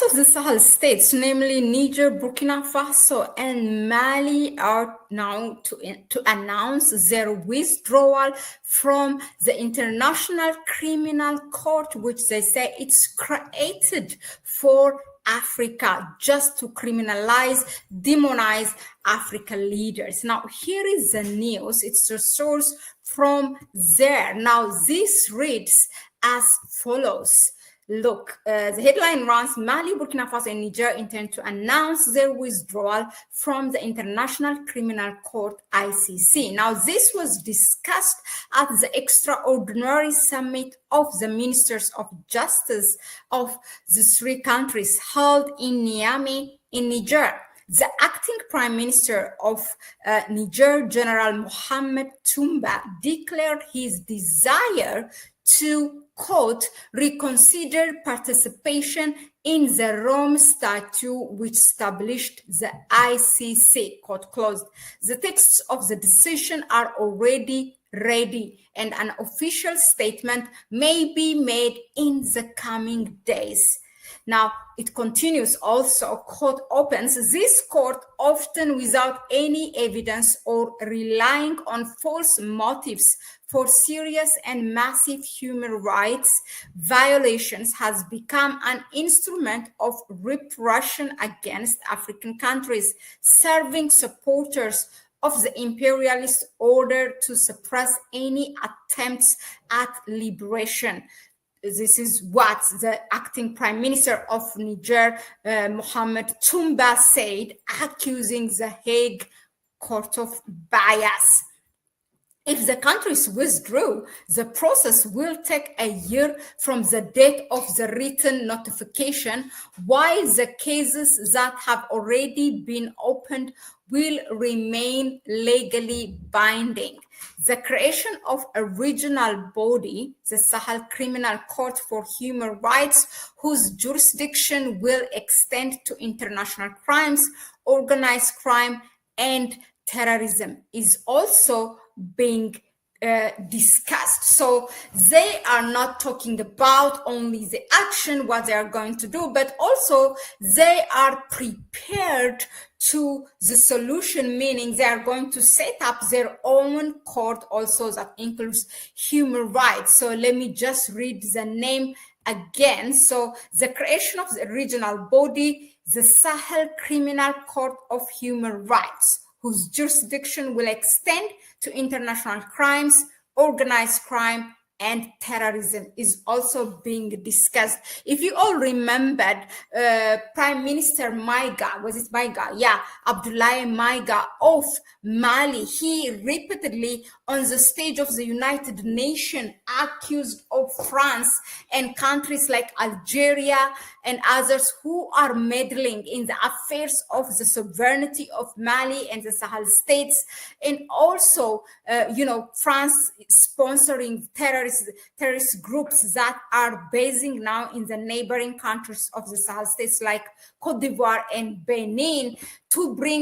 rest of the Sahel states, namely Niger, Burkina Faso, and Mali, are now to announce their withdrawal from the International Criminal Court, which they say it's created for Africa, just to criminalize, demonize African leaders. Now, here is the news. It's a source from there. Now, this reads as follows. Look, the headline runs, Mali, Burkina Faso, and Niger intend to announce their withdrawal from the International Criminal Court, ICC. Now, this was discussed at the extraordinary summit of the Ministers of Justice of the three countries held in Niamey, in Niger. The acting Prime Minister of Niger, General Mohamed Toumba, declared his desire to, quote, reconsider participation in the Rome Statute, which established the ICC, quote, closed. The texts of the decision are already ready, and an official statement may be made in the coming days. Now, it continues also, quote, opens, this court, often without any evidence or relying on false motives for serious and massive human rights violations, has become an instrument of repression against African countries, serving supporters of the imperialist order to suppress any attempts at liberation. This is what the acting Prime Minister of Niger, Mohamed Toumba, said, accusing the Hague Court of bias. If the countries withdrew, the process will take a year from the date of the written notification, while the cases that have already been opened will remain legally binding. The creation of a regional body, the Sahel Criminal Court for Human Rights, whose jurisdiction will extend to international crimes, organized crime, and terrorism, is also being discussed. So they are not talking about only the action, what they are going to do, but also they are prepared to the solution, meaning they are going to set up their own court also that includes human rights. So let me just read the name again. So the creation of the regional body, the Sahel Criminal Court of Human Rights, whose jurisdiction will extend to international crimes, organized crime, and terrorism, is also being discussed. If you all remembered, Prime Minister Maiga, was it Maiga? Yeah, Abdoulaye Maiga of Mali, he repeatedly on the stage of the United Nations accused of France and countries like Algeria and others who are meddling in the affairs of the sovereignty of Mali and the Sahel states, and also, France sponsoring terrorist groups that are basing now in the neighboring countries of the Sahel states like Cote d'Ivoire and Benin,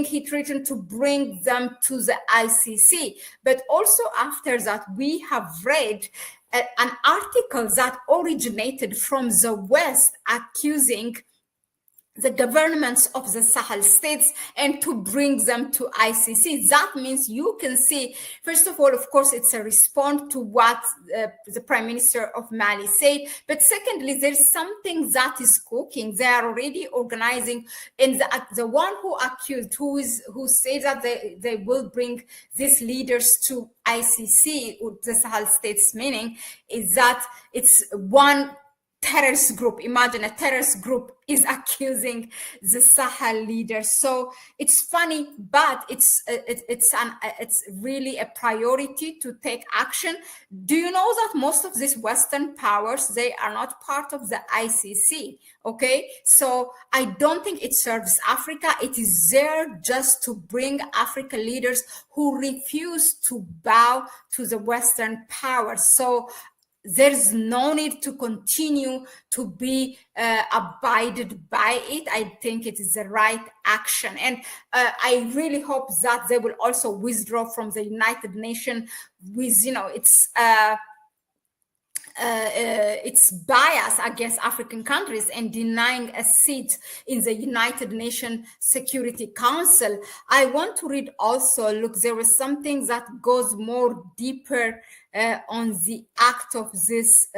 he threatened to bring them to the ICC. But also after that, we have read an article that originated from the West accusing the governments of the Sahel states and to bring them to ICC. That means you can see, first of all, of course, it's a response to what the Prime Minister of Mali said. But secondly, there's something that is cooking. They are already organizing, and the one who accused, who says that they will bring these leaders to ICC, the Sahel states, meaning is that it's one terrorist group. Imagine a terrorist group is accusing the Sahel leaders. So it's funny, but it's really a priority to take action. Do you know that most of these Western powers, they are not part of the ICC? Okay, so I don't think it serves Africa. It is there just to bring African leaders who refuse to bow to the Western powers. So there's no need to continue to be abided by it. I think it is the right action. And I really hope that they will also withdraw from the United Nations with, its bias against African countries and denying a seat in the United Nations Security Council. I want to read also, look, there was something that goes more deeper on the act of this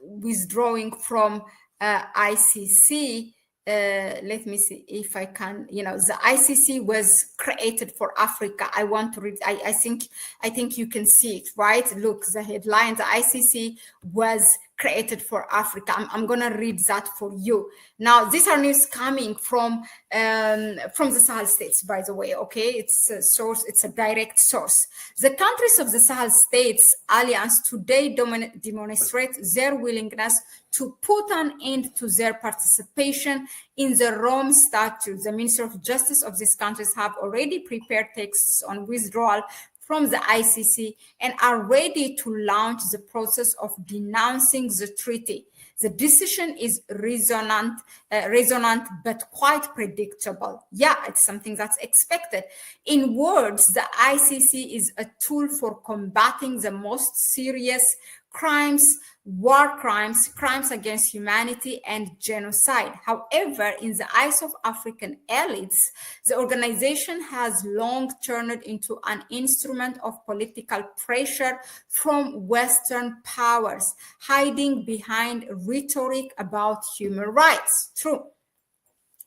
withdrawing from ICC. Let me see if I can, the ICC was created for Africa. I want to read, I think you can see it, right? Look, the headline, the ICC was created for Africa. I'm going to read that for you. Now, these are news coming from the Sahel states, by the way, okay? It's a source, it's a direct source. The countries of the Sahel states alliance today demonstrate their willingness to put an end to their participation in the Rome Statute. The Minister of Justice of these countries have already prepared texts on withdrawal from the ICC and are ready to launch the process of denouncing the treaty. The decision is resonant, but quite predictable. Yeah, it's something that's expected. In words, the ICC is a tool for combating the most serious crimes, war crimes, crimes against humanity, and genocide. However, in the eyes of African elites, the organization has long turned into an instrument of political pressure from Western powers, hiding behind rhetoric about human rights. True.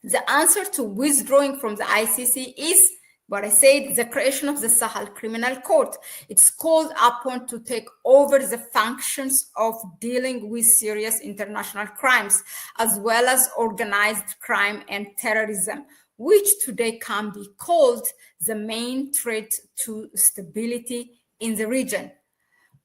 The answer to withdrawing from the ICC is what I said, the creation of the Sahel Criminal Court. It's called upon to take over the functions of dealing with serious international crimes, as well as organized crime and terrorism, which today can be called the main threat to stability in the region.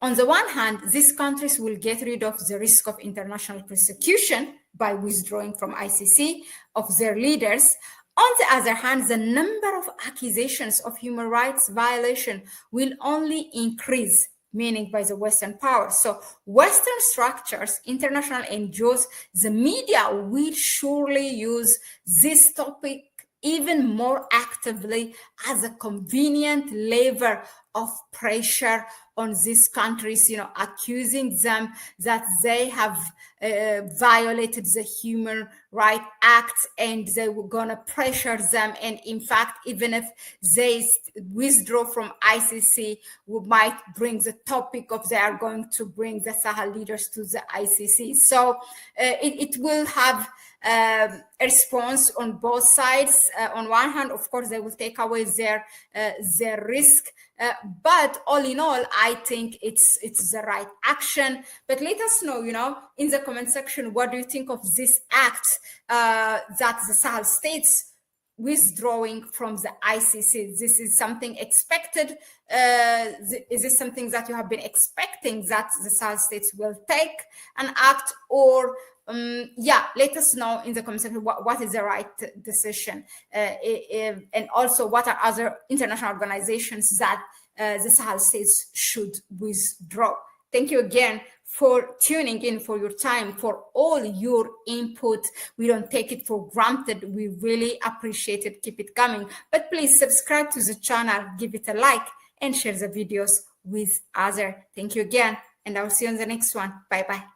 On the one hand, these countries will get rid of the risk of international persecution by withdrawing from ICC of their leaders. On the other hand, the number of accusations of human rights violation will only increase, meaning by the Western powers. So Western structures, international NGOs, the media will surely use this topic even more actively as a convenient lever of pressure on these countries, accusing them that they have violated the Human Rights Act, and they were going to pressure them. And in fact, even if they withdraw from ICC, we might bring the topic of they are going to bring the Sahel leaders to the ICC. So it will have a response on both sides. On one hand, of course, they will take away their risk. But all in all, I think it's the right action. But let us know, in the comment section, what do you think of this act that the Sahel states withdrawing from the ICC? This is something expected. Is this something that you have been expecting that the Sahel states will take an act, or let us know in the comment section what is the right decision, and also what are other international organizations that the Sahel states should withdraw. Thank you again for tuning in, for your time, for all your input. We don't take it for granted. We really appreciate it. Keep it coming. But please subscribe to the channel, give it a like, and share the videos with others. Thank you again, and I'll see you on the next one. Bye-bye.